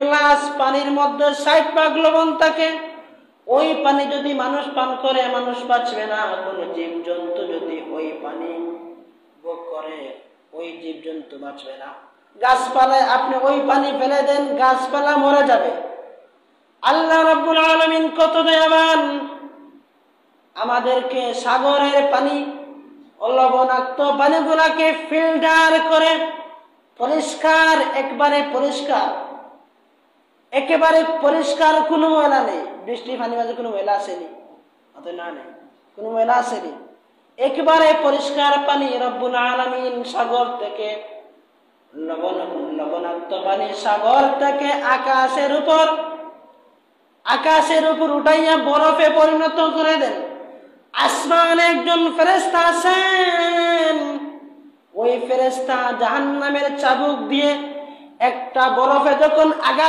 Glass পানির মধ্যে 60 ভাগ লবণ থাকে, ওই পানি যদি মানুষ পান করে মানুষ বাঁচবে না। কোন জীবজন্তু যদি ওই পানি ভোগ করে ওই জীবজন্তু বাঁচবে না। গাছপালায় আপনি ওই পানি ফেলে দেন, গাছপালা মরে যাবে। আল্লাহ রাব্বুল আলামিন কত দয়াবান, আমাদেরকে সাগরের পানি লবণাক্ত পানিগুলাকে ফিল্টার করে পরিষ্কার, একেবারে পরিষ্কার, কোনো ময়লা নেই। বৃষ্টি পানি মাঝে কোনো ময়লা আসেনি, না নেই, কোনো ময়লা আসেনি, একেবারে পরিষ্কার পানি রব্বুল আলামিন সাগর থেকে লবণাক্ত পানি সাগর থেকে আকাশের উপর উঠাইয়া বরফে পরিণত করে দেন। আসমানে একজন ফেরেশতা আছেন, ওই ফেরেশতা জাহান্নামের চাবুক দিয়ে একটা বরফে যখন আঘাত